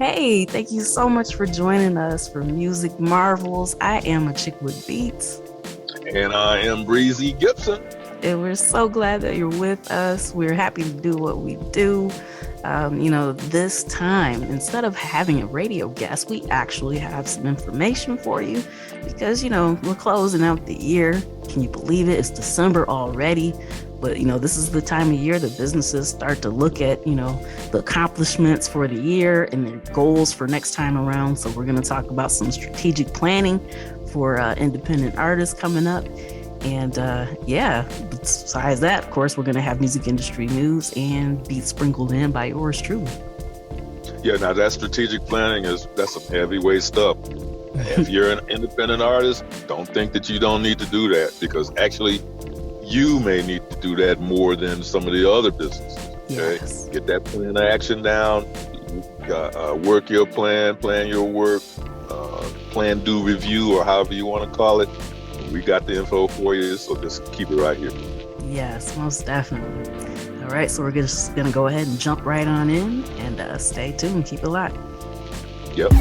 Hey, thank you so much for joining us for Music Marvels. I am Achickwitbeatz. And I am Breezy Gipson. And we're so glad that you're with us. We're happy to do what we do. This time, instead of having a radio guest, we actually have some information for you because, we're closing out the year. Can you believe it? It's December already. But, this is the time of year that businesses start to look at, the accomplishments for the year and their goals for next time around. So we're going to talk about some strategic planning for independent artists coming up. And besides that, of course, we're going to have music industry news and beats sprinkled in by yours truly. Yeah, now that strategic planning that's some heavyweight stuff. If you're an independent artist, don't think that you don't need to do that, because actually you may need to do that more than some of the other businesses. Okay? Yes. Get that plan of action down, work your plan your work, plan, do, review, or however you want to call it. We got the info for you, so just keep it right here. Yes, most definitely. All right, so we're just going to go ahead and jump right on in and stay tuned. Keep it locked. Yep.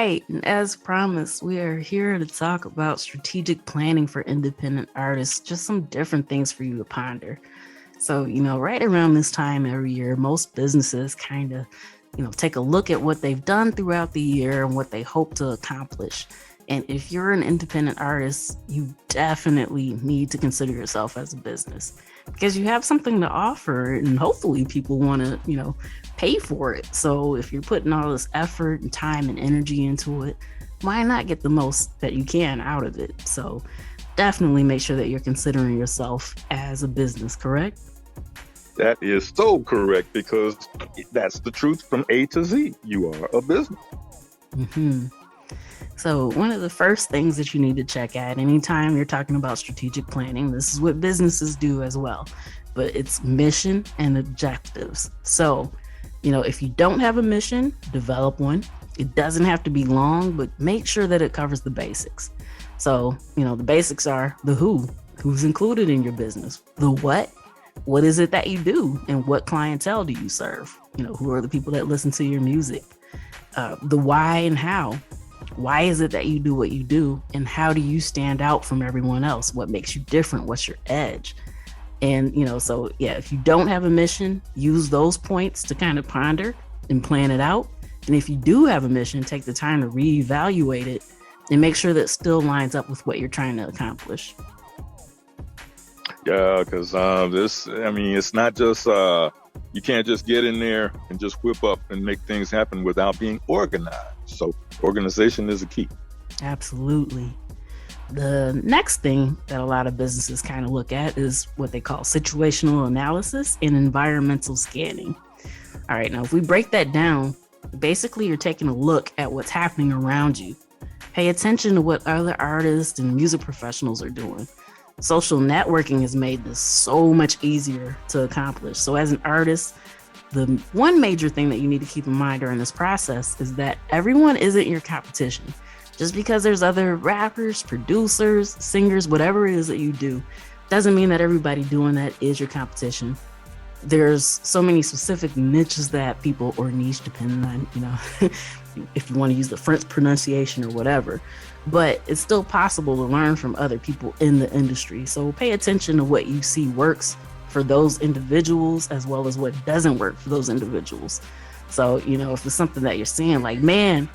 right. And as promised, we are here to talk about strategic planning for independent artists, just some different things for you to ponder. So, right around this time every year, most businesses kind of, take a look at what they've done throughout the year and what they hope to accomplish. And if you're an independent artist, you definitely need to consider yourself as a business because you have something to offer and hopefully people want to, pay for it. So if you're putting all this effort and time and energy into it, why not get the most that you can out of it? So definitely make sure that you're considering yourself as a business, correct? That is so correct because that's the truth from A to Z. You are a business. Mm-hmm. So one of the first things that you need to check at anytime you're talking about strategic planning, this is what businesses do as well, but it's mission and objectives. So, if you don't have a mission, develop one. It doesn't have to be long, but make sure that it covers the basics. So, the basics are the who's included in your business, the what is it that you do, and what clientele do you serve? Who are the people that listen to your music? The why and how. Why is it that you do what you do, and how do you stand out from everyone else? What makes you different? What's your edge? And, if you don't have a mission, use those points to kind of ponder and plan it out. And if you do have a mission, take the time to reevaluate it and make sure that it still lines up with what you're trying to accomplish. Yeah, because it's not just, you can't just get in there and just whip up and make things happen without being organized. So organization is a key. Absolutely. The next thing that a lot of businesses kind of look at is what they call situational analysis and environmental scanning. All right, now if we break that down, basically you're taking a look at what's happening around you. Pay attention to what other artists and music professionals are doing. Social networking has made this so much easier to accomplish. So as an artist, the one major thing that you need to keep in mind during this process is that everyone isn't your competition. Just because there's other rappers, producers, singers, whatever it is that you do, doesn't mean that everybody doing that is your competition. There's so many specific niches that people, or niche, depending on, if you want to use the French pronunciation or whatever, but it's still possible to learn from other people in the industry. So pay attention to what you see works for those individuals as well as what doesn't work for those individuals. So, if it's something that you're seeing like, man,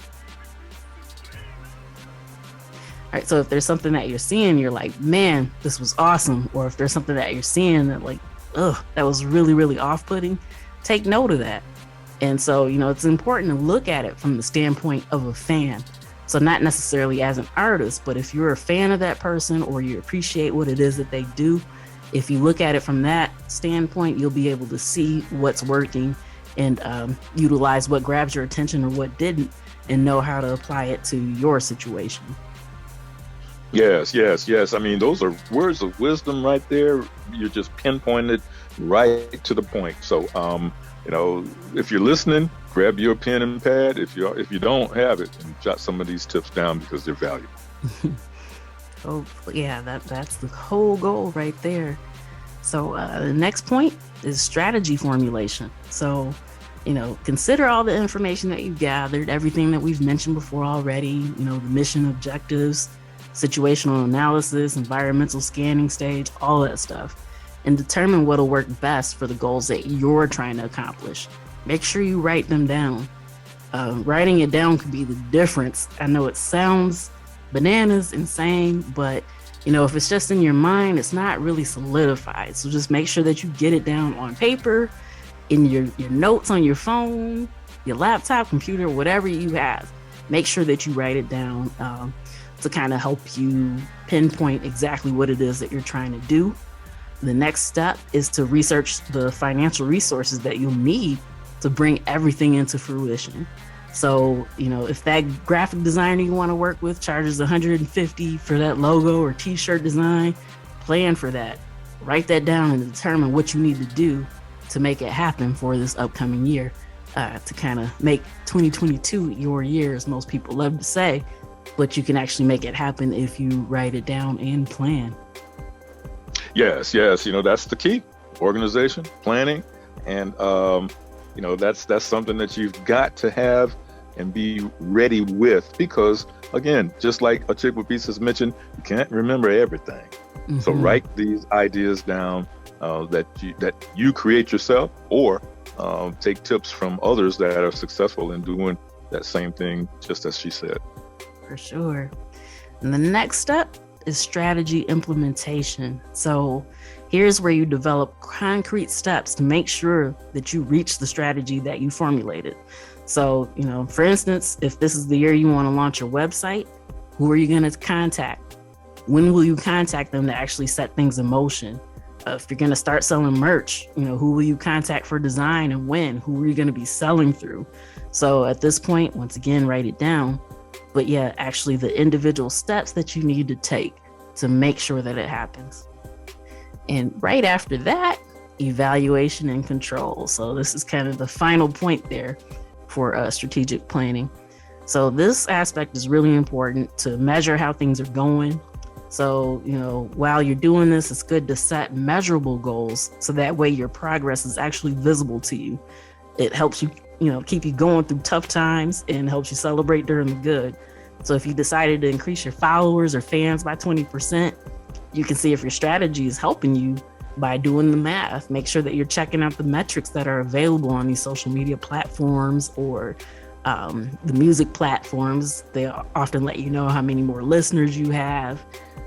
all right, so if there's something that you're seeing, you're like, man, this was awesome. Or if there's something that you're seeing that like, that was really, really off-putting, take note of that. And so, it's important to look at it from the standpoint of a fan. So not necessarily as an artist, but if you're a fan of that person or you appreciate what it is that they do, if you look at it from that standpoint, you'll be able to see what's working and utilize what grabs your attention or what didn't and know how to apply it to your situation. Yes. I mean, those are words of wisdom right there. You're just pinpointed right to the point. So, if you're listening, grab your pen and pad. If you don't have it, and jot some of these tips down because they're valuable. Oh, yeah, that's the whole goal right there. So the next point is strategy formulation. So, consider all the information that you've gathered, everything that we've mentioned before already, the mission, objectives, situational analysis, environmental scanning stage, all that stuff, and determine what'll work best for the goals that you're trying to accomplish. Make sure you write them down. Writing it down could be the difference. I know it sounds bananas, insane, but if it's just in your mind, it's not really solidified. So just make sure that you get it down on paper, in your notes on your phone, your laptop, computer, whatever you have. Make sure that you write it down to kind of help you pinpoint exactly what it is that you're trying to do. The next step is to research the financial resources that you'll need to bring everything into fruition. So, if that graphic designer you want to work with charges $150 for that logo or t-shirt design, plan for that. Write that down and determine what you need to do to make it happen for this upcoming year, to kind of make 2022 your year, as most people love to say, but you can actually make it happen if you write it down and plan. Yes, that's the key. Organization, planning, and that's something that you've got to have and be ready with, because again, just like Achickwitbeatz has mentioned, you can't remember everything. Mm-hmm. So write these ideas down that you create yourself, or take tips from others that are successful in doing that same thing, just as she said. For sure. And the next step is strategy implementation. So here's where you develop concrete steps to make sure that you reach the strategy that you formulated. So, for instance, if this is the year you want to launch your website, who are you going to contact? When will you contact them to actually set things in motion? If you're going to start selling merch, who will you contact for design and when? Who are you going to be selling through? So at this point, once again, write it down. But yeah, actually the individual steps that you need to take to make sure that it happens. And right after that, evaluation and control. So this is kind of the final point there for strategic planning. So this aspect is really important to measure how things are going. So, while you're doing this, it's good to set measurable goals so that way your progress is actually visible to you. It helps you, keep you going through tough times and helps you celebrate during the good. So if you decided to increase your followers or fans by 20%, you can see if your strategy is helping you by doing the math. Make sure that you're checking out the metrics that are available on these social media platforms or the music platforms. They often let you know how many more listeners you have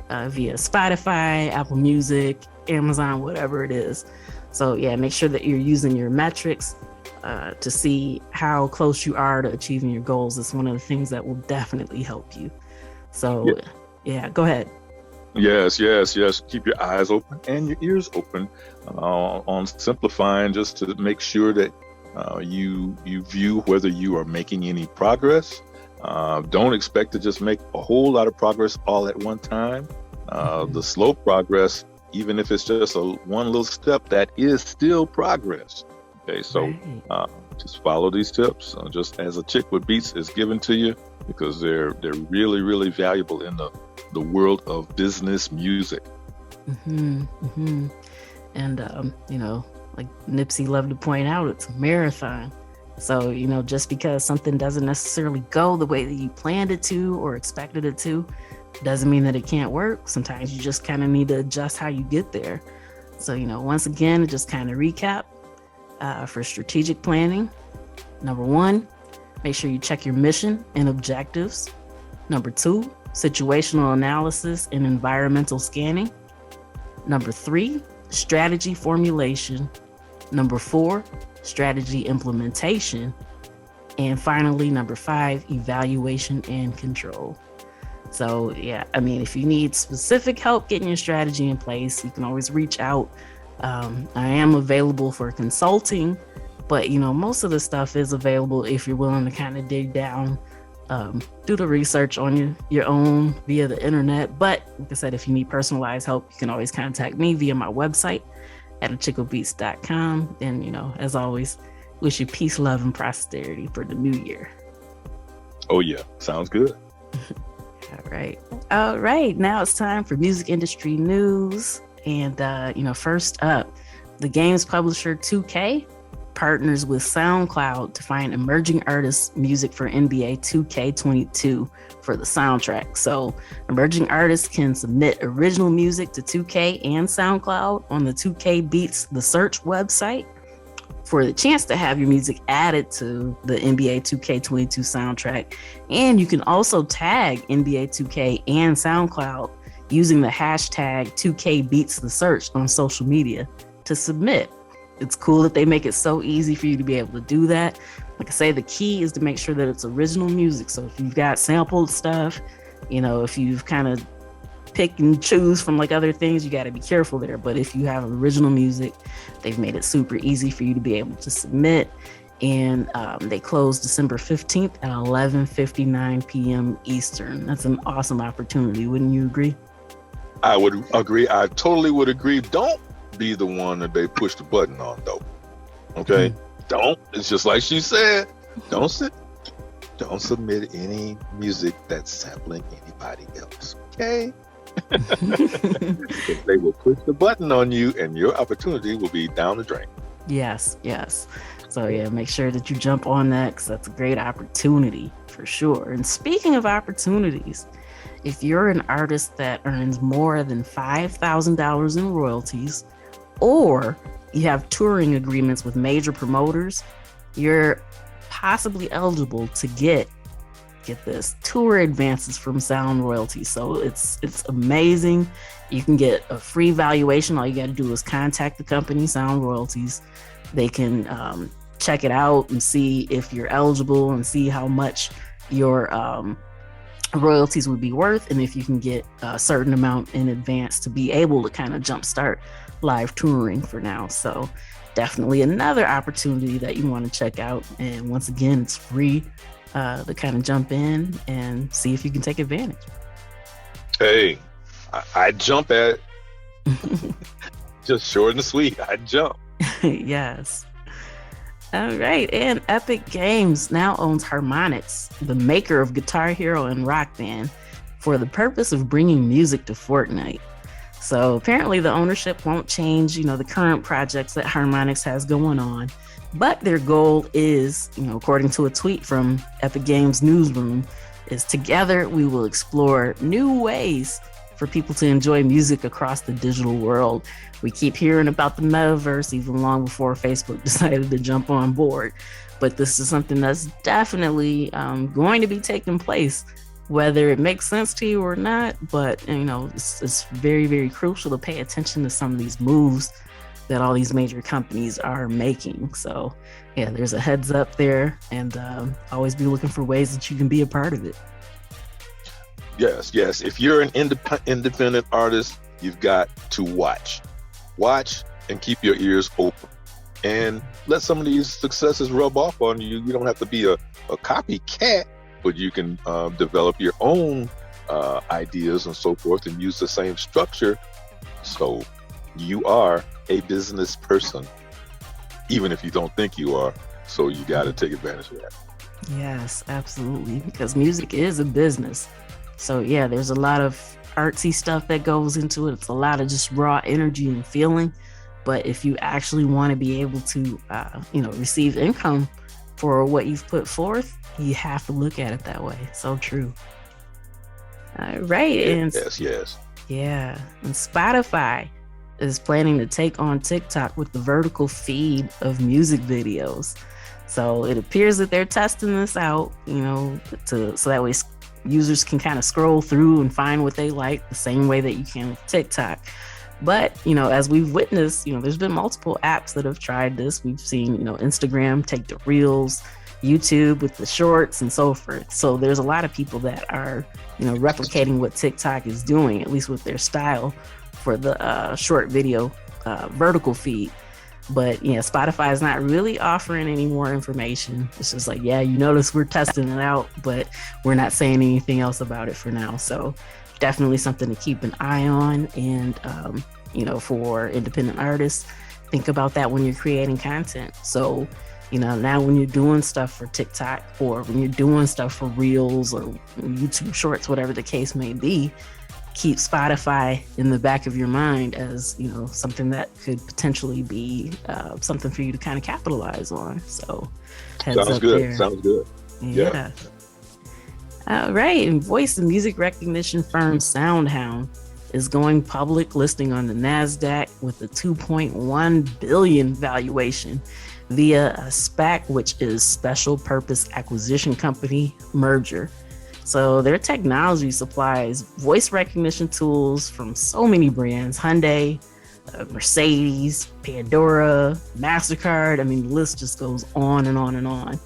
via Spotify, Apple Music, Amazon, whatever it is. So yeah, make sure that you're using your metrics to see how close you are to achieving your goals. It's one of the things that will definitely help you. So yeah, go ahead. Yes. Keep your eyes open and your ears open on simplifying, just to make sure that you view whether you are making any progress. Don't expect to just make a whole lot of progress all at one time. The slow progress, even if it's just one little step, that is still progress. Okay, so just follow these tips, just as Achickwitbeatz is given to you, because they're really, really valuable in the world of business music. And like Nipsey loved to point out, it's a marathon. So, just because something doesn't necessarily go the way that you planned it to or expected it to, doesn't mean that it can't work. Sometimes you just kind of need to adjust how you get there. So, once again, just kind of recap for strategic planning. Number 1, make sure you check your mission and objectives. Number 2, situational analysis and environmental scanning. Number 3, strategy formulation. Number 4, strategy implementation. And finally, number 5, evaluation and control. So yeah, if you need specific help getting your strategy in place, you can always reach out. I am available for consulting, but most of the stuff is available if you're willing to kind of dig down, do the research on your own via the internet. But like I said, if you need personalized help, you can always contact me via my website at achickwitbeatz.com. And as always, wish you peace, love, and prosperity for the new year. Oh yeah, sounds good. All right. Now it's time for music industry news. And, first up, the games publisher 2K partners with Soundcloud to find emerging artists' music for NBA 2K22 for the soundtrack. So emerging artists can submit original music to 2K and SoundCloud on the 2K Beats The Search website for the chance to have your music added to the NBA 2K22 soundtrack. And you can also tag NBA 2K and SoundCloud using the hashtag 2K Beats The Search on social media to submit. It's cool that they make it so easy for you to be able to do that. Like I say, the key is to make sure that it's original music. So if you've got sampled stuff, if you've kind of pick and choose from like other things, you got to be careful there. But if you have original music, they've made it super easy for you to be able to submit. And they close December 15th at 11:59 p.m. Eastern. That's an awesome opportunity. Wouldn't you agree? I would agree. I totally would agree. Don't be the one that they push the button on, though. Okay? Don't. It's just like she said. Don't submit any music that's sampling anybody else. Okay? They will push the button on you, and your opportunity will be down the drain. Yes, yes. So yeah, make sure that you jump on that because that's a great opportunity for sure. And speaking of opportunities, if you're an artist that earns more than $5,000 in royalties, or you have touring agreements with major promoters, you're possibly eligible to get this tour advances from Sound Royalty. So it's amazing. You can get a free valuation. All you got to do is contact the company, Sound Royalties. They can check it out and see if you're eligible and see how much your royalties would be worth, and if you can get a certain amount in advance to be able to kind of jumpstart live touring for now. So definitely another opportunity that you want to check out. And once again, it's free to kind of jump in and see if you can take advantage. Hey, I jump at it. Just short and sweet. I jump. Yes. All right. And Epic Games now owns Harmonix, the maker of Guitar Hero and Rock Band, for the purpose of bringing music to Fortnite. So apparently the ownership won't change, the current projects that Harmonix has going on. But their goal is, according to a tweet from Epic Games Newsroom, is together we will explore new ways for people to enjoy music across the digital world. We keep hearing about the metaverse even long before Facebook decided to jump on board. But this is something that's definitely going to be taking place, whether it makes sense to you or not. But, it's very, very crucial to pay attention to some of these moves that all these major companies are making. So, yeah, there's a heads up there, and always be looking for ways that you can be a part of it. Yes. If you're an independent artist, you've got to watch and keep your ears open and let some of these successes rub off on you. You don't have to be a copycat, but you can develop your own ideas and so forth and use the same structure. So you are a business person, even if you don't think you are. So you got to take advantage of that. Yes, absolutely. Because music is a business. So yeah, there's a lot of artsy stuff that goes into it. It's a lot of just raw energy and feeling. But if you actually want to be able to, receive income for what you've put forth, you have to look at it that way. So true. Right. Yes. Yeah. And Spotify is planning to take on TikTok with the vertical feed of music videos. So it appears that they're testing this out, so that way users can kind of scroll through and find what they like the same way that you can with TikTok. But, as we've witnessed, there's been multiple apps that have tried this. We've seen, Instagram take the reels, YouTube with the shorts and so forth. So there's a lot of people that are, replicating what TikTok is doing, at least with their style for the short video vertical feed. But Spotify is not really offering any more information. It's just like, you notice we're testing it out, but we're not saying anything else about it for now. So definitely something to keep an eye on. And, for independent artists, think about that when you're creating content. So, now when you're doing stuff for TikTok or when you're doing stuff for Reels or YouTube Shorts, whatever the case may be, keep Spotify in the back of your mind as, something that could potentially be something for you to kind of capitalize on. So sounds good. Yeah. All right. And voice and music recognition firm Hound is going public, listing on the NASDAQ with a $2.1 billion valuation via a SPAC, which is Special Purpose Acquisition Company merger. So their technology supplies voice recognition tools from so many brands: Hyundai, Mercedes, Pandora, MasterCard. I mean, the list just goes on and on and on.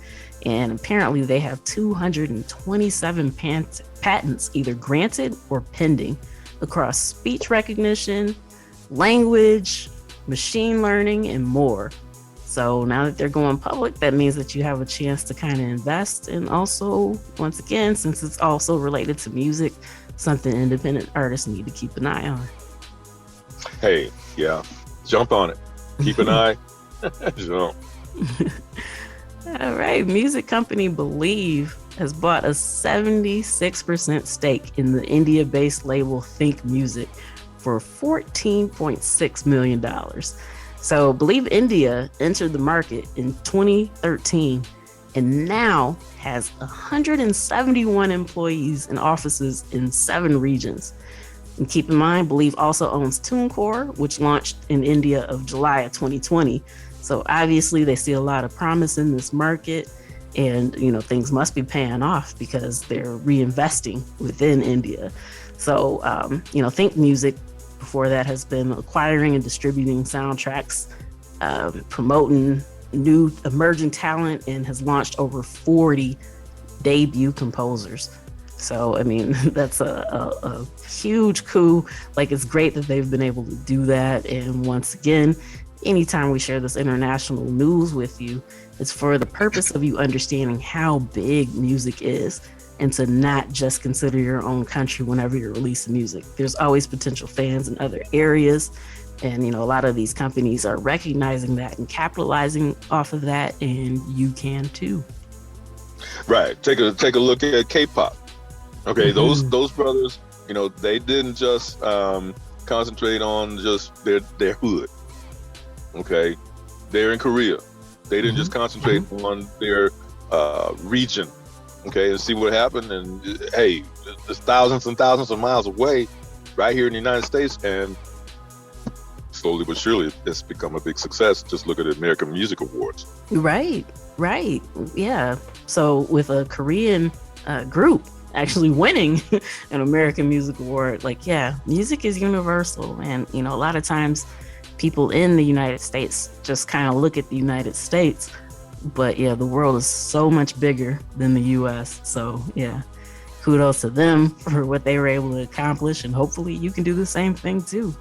And apparently they have 227 patents either granted or pending across speech recognition, language, machine learning, and more. So now that they're going public, that means that you have a chance to kind of invest. And also, once again, since it's also related to music, something independent artists need to keep an eye on. Hey, jump on it. Keep an eye. Jump. All right. Music company Believe has bought a 76% stake in the India-based label Think Music for $14.6 million. So, believe India entered the market in 2013 and now has 171 employees and offices in 7 regions. And keep in mind, Believe also owns TuneCore, which launched in India of July of 2020. So obviously they see a lot of promise in this market, and things must be paying off because they're reinvesting within India. So Think Music before that has been acquiring and distributing soundtracks, promoting new emerging talent, and has launched over 40 debut composers. So, I mean, that's a huge coup. Like, it's great that they've been able to do that. And once again, anytime we share this international news with you, it's for the purpose of you understanding how big music is, and to not just consider your own country whenever you're releasing music. There's always potential fans in other areas. And, a lot of these companies are recognizing that and capitalizing off of that, and you can too. Right. Take a look at K-pop. Okay, those brothers, they didn't just concentrate on just their hood. Okay, they're in Korea. They didn't just concentrate on their region. Okay, and see what happened. And hey, there's thousands and thousands of miles away, right here in the United States, and slowly but surely it's become a big success. Just look at the American Music Awards. Right, yeah. So with a Korean group actually winning an American Music Award, music is universal. And a lot of times people in the United States just kind of look at the United States, but the world is so much bigger than the US. So kudos to them for what they were able to accomplish, and hopefully you can do the same thing too.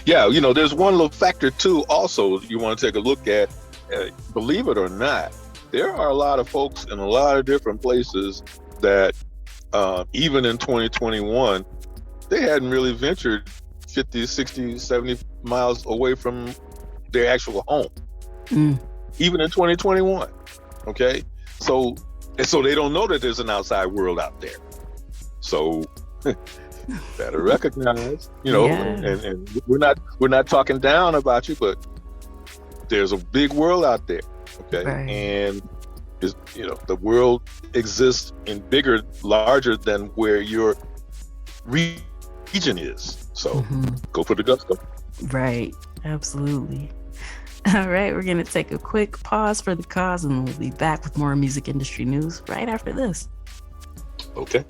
There's one little factor too also you want to take a look at. Believe it or not, there are a lot of folks in a lot of different places that even in 2021, they hadn't really ventured 50, 60, 70 miles away from their actual home. Even in 2021. Okay? So they don't know that there's an outside world out there. So better recognize, and we're not talking down about you, but there's a big world out there. Okay? Right. And the world exists in larger than where your region is. So go for the gusto. Right. Absolutely. All right. We're going to take a quick pause for the cause, and we'll be back with more music industry news right after this. Okay.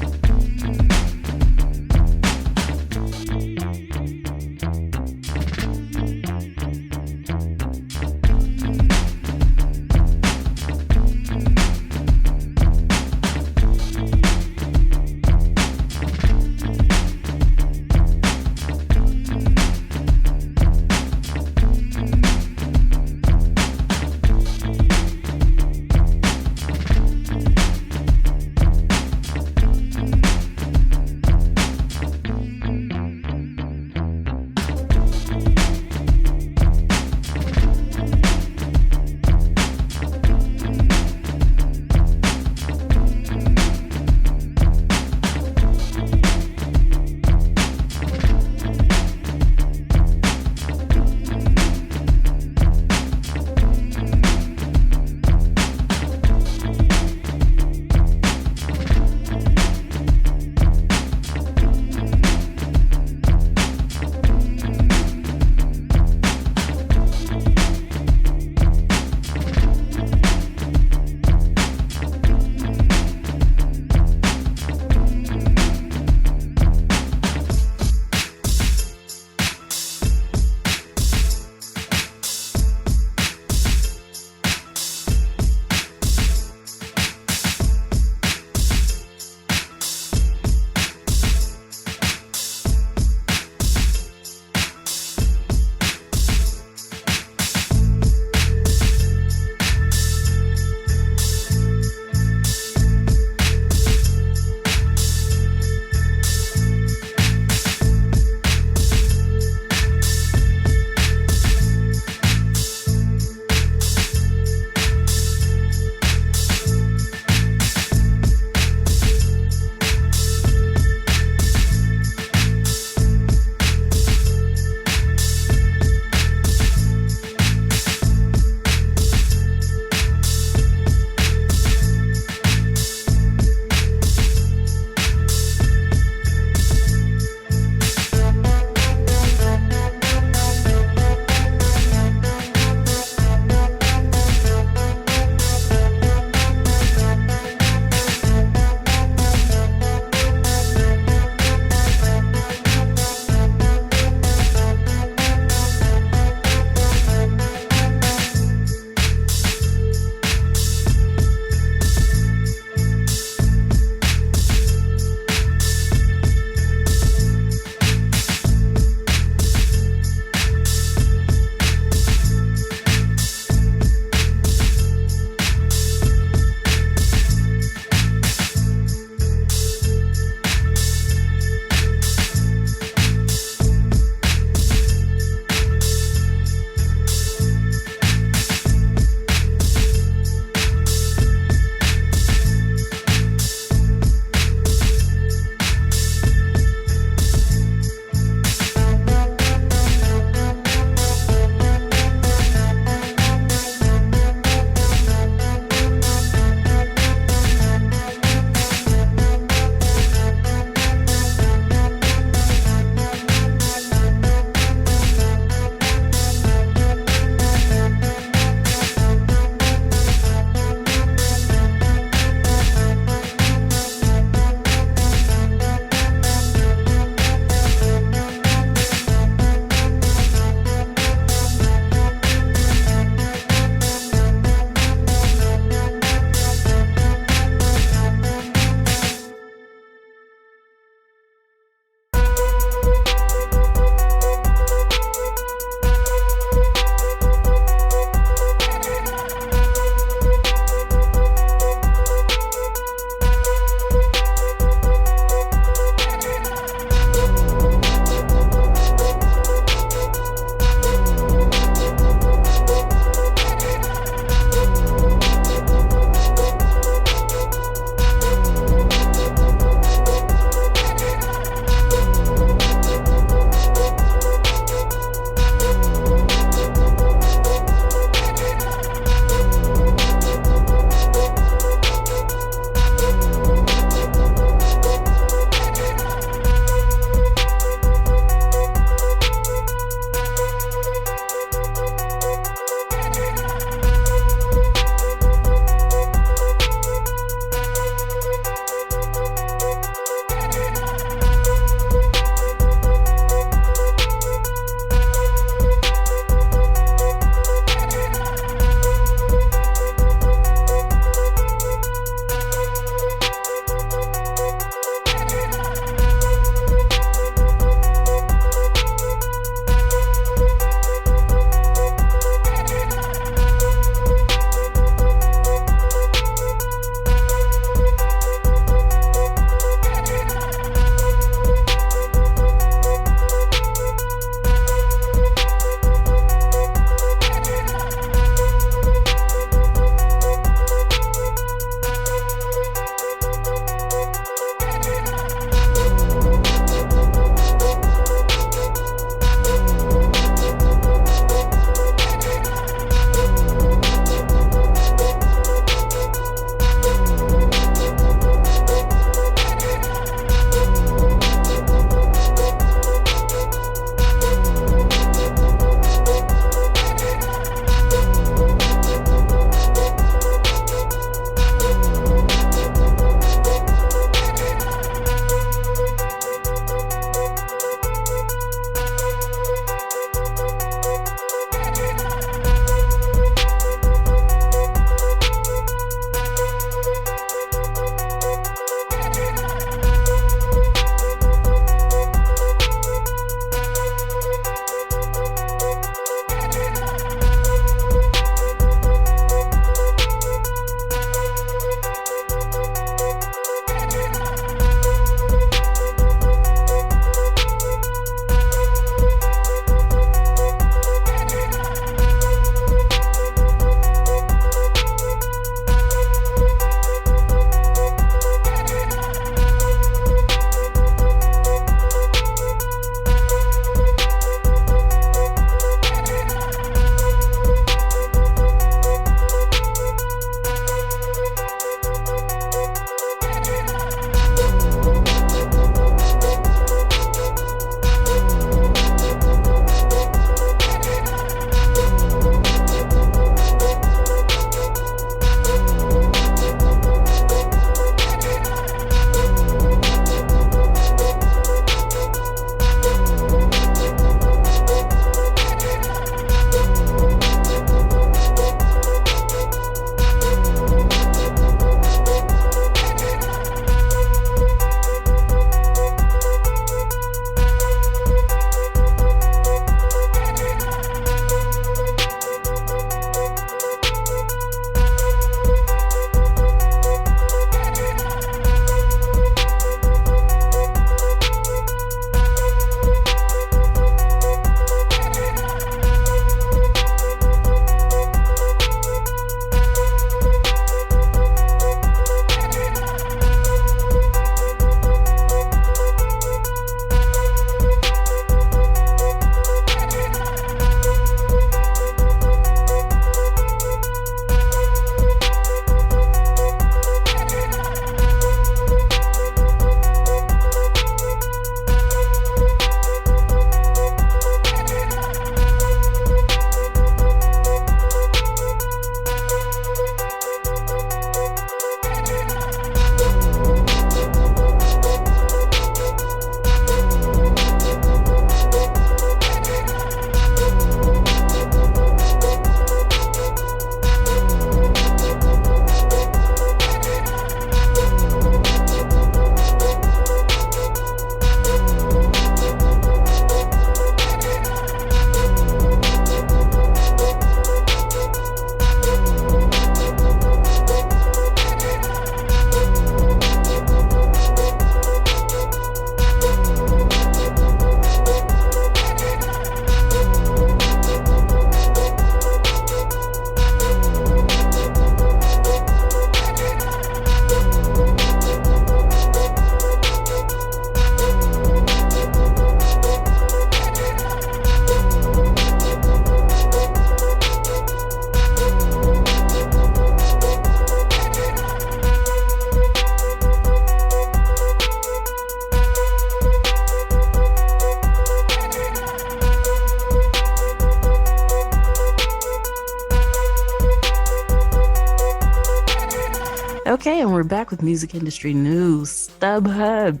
we're back with music industry news. StubHub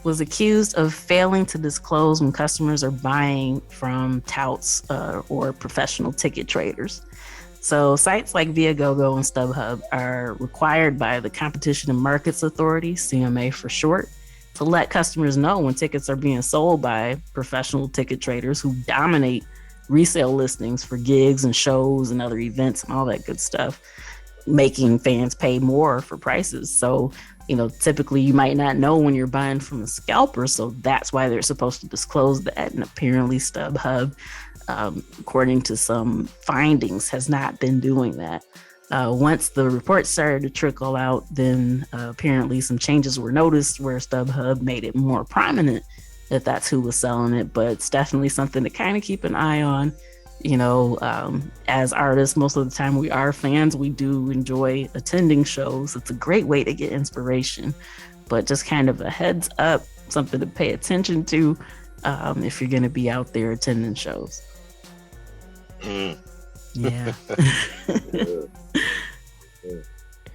was accused of failing to disclose when customers are buying from touts or professional ticket traders. So sites like Viagogo and StubHub are required by the Competition and Markets Authority, CMA for short, to let customers know when tickets are being sold by professional ticket traders who dominate resale listings for gigs and shows and other events and all that good stuff, making fans pay more for prices. So, typically you might not know when you're buying from a scalper, so that's why they're supposed to disclose that. And apparently StubHub, according to some findings, has not been doing that. Once the report started to trickle out, then apparently some changes were noticed where StubHub made it more prominent that that's who was selling it. But it's definitely something to kind of keep an eye on. As artists, most of the time we are fans. We do enjoy attending shows. It's a great way to get inspiration, but just kind of a heads up, something to pay attention to if you're going to be out there attending shows. Yeah.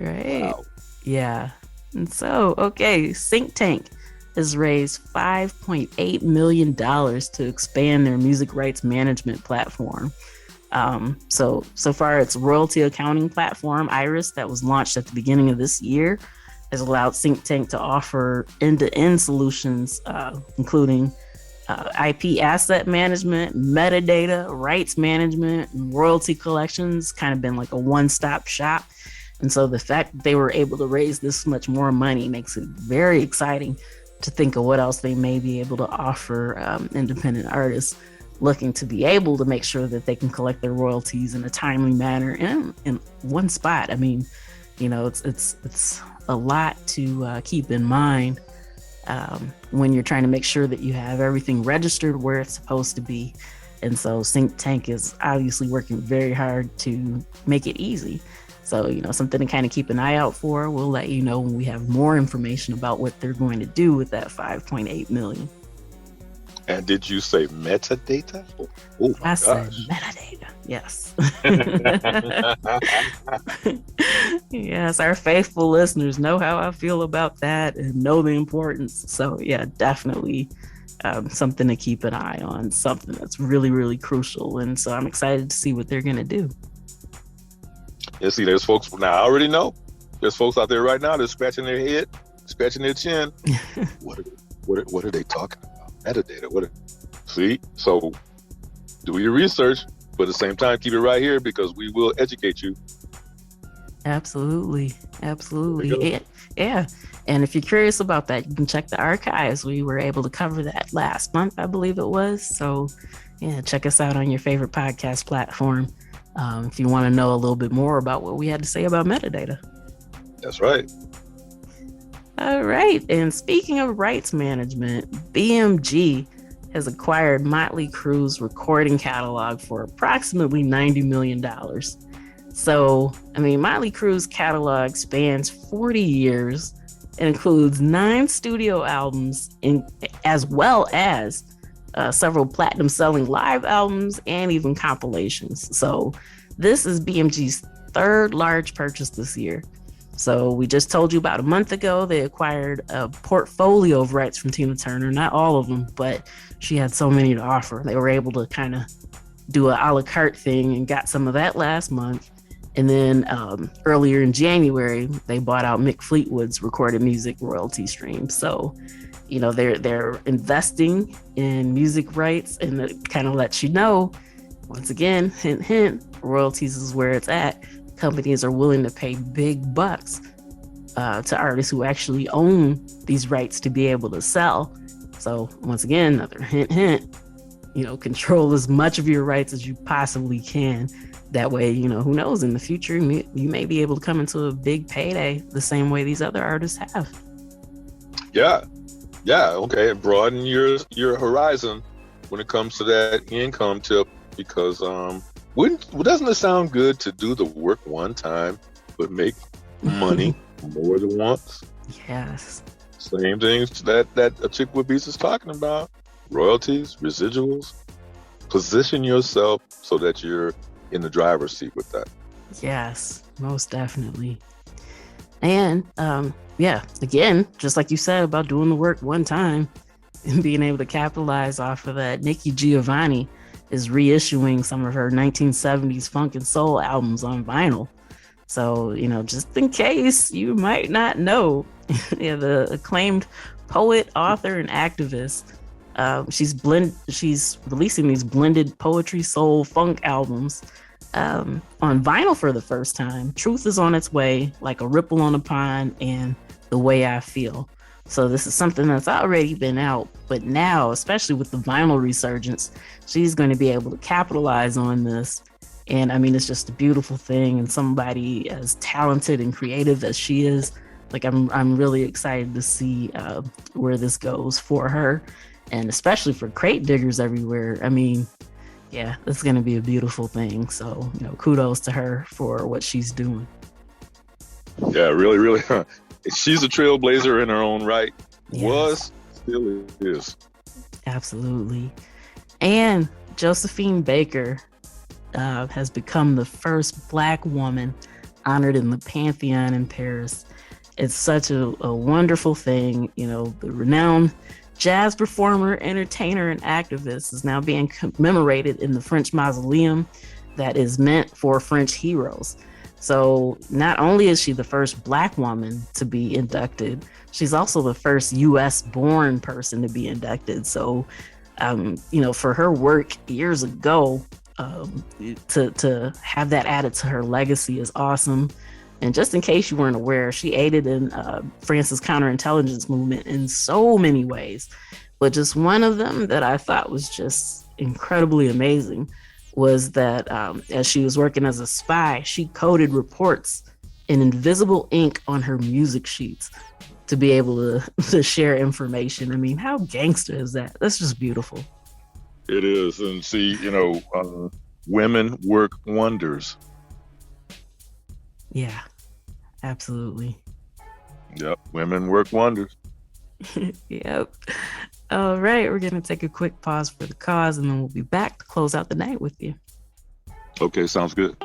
Right. Wow. Yeah. And so, okay, Think Tank has raised $5.8 million to expand their music rights management platform. So far, its royalty accounting platform, Iris, that was launched at the beginning of this year, has allowed Think Tank to offer end-to-end solutions, including IP asset management, metadata, rights management, and royalty collections. Kind of been like a one-stop shop. And so the fact that they were able to raise this much more money makes it very exciting to think of what else they may be able to offer independent artists looking to be able to make sure that they can collect their royalties in a timely manner and in one spot. I mean, it's a lot to keep in mind when you're trying to make sure that you have everything registered where it's supposed to be. And so Think Tank is obviously working very hard to make it easy. So, something to kind of keep an eye out for. We'll let you know when we have more information about what they're going to do with that $5.8 million. And did you say metadata? Oh my gosh. Said metadata. Yes. Yes, our faithful listeners know how I feel about that and know the importance. So, yeah, definitely something to keep an eye on, something that's really, really crucial. And so I'm excited to see what they're going to do. Yeah, see, there's folks now. I already know. There's folks out there right now that's scratching their head, scratching their chin. What are they talking about? Metadata. See? So do your research, but at the same time, keep it right here because we will educate you. Absolutely. Yeah. And if you're curious about that, you can check the archives. We were able to cover that last month, I believe it was. So yeah, check us out on your favorite podcast platform. If you want to know a little bit more about what we had to say about metadata. That's right. All right. And speaking of rights management, BMG has acquired Motley Cruz recording catalog for approximately $90 million. So, Motley Cruz catalog spans 40 years and includes 9 studio albums as well as several platinum selling live albums and even compilations. So this is BMG's third large purchase this year. So we just told you about a month ago, they acquired a portfolio of rights from Tina Turner, not all of them, but she had so many to offer. They were able to kind of do a la carte thing and got some of that last month. And then earlier in January, they bought out Mick Fleetwood's recorded music royalty stream. So they're investing in music rights, and it kind of lets you know, once again, hint, hint, royalties is where it's at. Companies are willing to pay big bucks to artists who actually own these rights to be able to sell. So once again, another hint, hint, control as much of your rights as you possibly can. That way, who knows, in the future, you may be able to come into a big payday the same way these other artists have. Yeah, okay. Broaden your horizon when it comes to that income tip, because doesn't it sound good to do the work one time but make money more than once? Yes. Same things that Achickwitbeatz is talking about. Royalties, residuals. Position yourself so that you're in the driver's seat with that. Yes, most definitely. And yeah, again, just like you said about doing the work one time and being able to capitalize off of that, Nikki Giovanni is reissuing some of her 1970s funk and soul albums on vinyl. So, just in case you might not know, yeah, the acclaimed poet, author, and activist, she's releasing these blended poetry, soul, funk albums on vinyl for the first time. Truth is on its way, like a ripple on a pond, and The Way I Feel. So this is something that's already been out, but now, especially with the vinyl resurgence, she's going to be able to capitalize on this. And I mean, it's just a beautiful thing. And somebody as talented and creative as she is, like I'm really excited to see where this goes for her, and especially for crate diggers everywhere. I mean, yeah, it's going to be a beautiful thing. So, kudos to her for what she's doing. Yeah, really, really. She's a trailblazer in her own right. Yes. Was, still is. Absolutely. And Josephine Baker has become the first Black woman honored in the Pantheon in Paris. It's such a wonderful thing. The renowned jazz performer, entertainer, and activist is now being commemorated in the French mausoleum that is meant for French heroes. So not only is she the first Black woman to be inducted, she's also the first U.S.-born person to be inducted. So, for her work years ago, to have that added to her legacy is awesome. And just in case you weren't aware, she aided in France's counterintelligence movement in so many ways. But just one of them that I thought was just incredibly amazing was that as she was working as a spy, she coded reports in invisible ink on her music sheets to be able to share information. I mean, how gangster is that? That's just beautiful. It is. And see, women work wonders. Yeah, absolutely. Yep, women work wonders. Yep. All right, we're going to take a quick pause for the cause, and then we'll be back to close out the night with you. Okay, sounds good.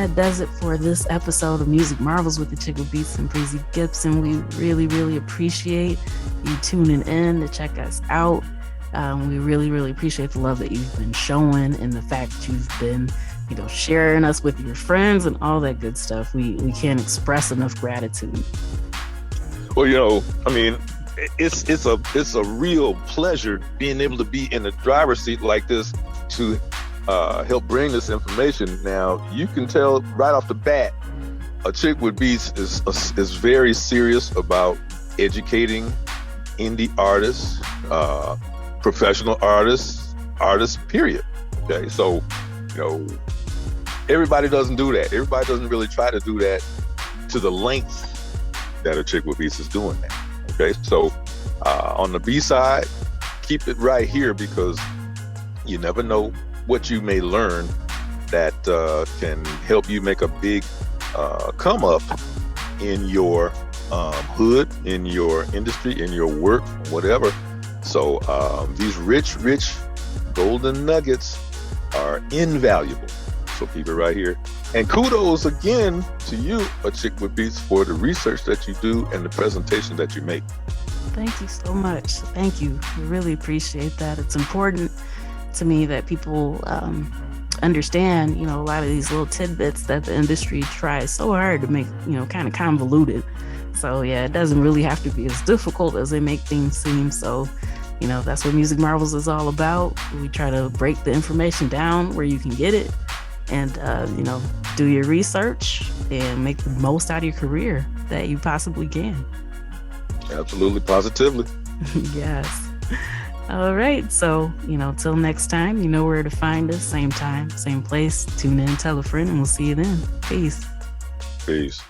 that does it for this episode of Music Marvels with Achickwitbeatz and Breezy Gipson. We really, really appreciate you tuning in to check us out. We really, really appreciate the love that you've been showing and the fact that you've been, sharing us with your friends and all that good stuff. We can't express enough gratitude. Well, it's a real pleasure being able to be in the driver's seat like this to help bring this information. Now, you can tell right off the bat, Achickwitbeatz is very serious about educating indie artists, professional artists, period. Okay, so everybody doesn't do that. Everybody doesn't really try to do that to the length that Achickwitbeatz is doing that. Okay, so on the B side, keep it right here because you never know what you may learn that can help you make a big come up in your hood, in your industry, in your work, whatever. So these rich golden nuggets are invaluable. So keep it right here. And kudos again to you, Achickwitbeatz, for the research that you do and the presentation that you make. Thank you so much. Thank you. I really appreciate that. It's important to me that people understand, a lot of these little tidbits that the industry tries so hard to make, kind of convoluted. So yeah, it doesn't really have to be as difficult as they make things seem. So, that's what Music Marvels is all about. We try to break the information down where you can get it and, do your research and make the most out of your career that you possibly can. Absolutely, positively. Yes. All right. So, till next time, you know where to find us. Same time, same place. Tune in, tell a friend, and we'll see you then. Peace. Peace.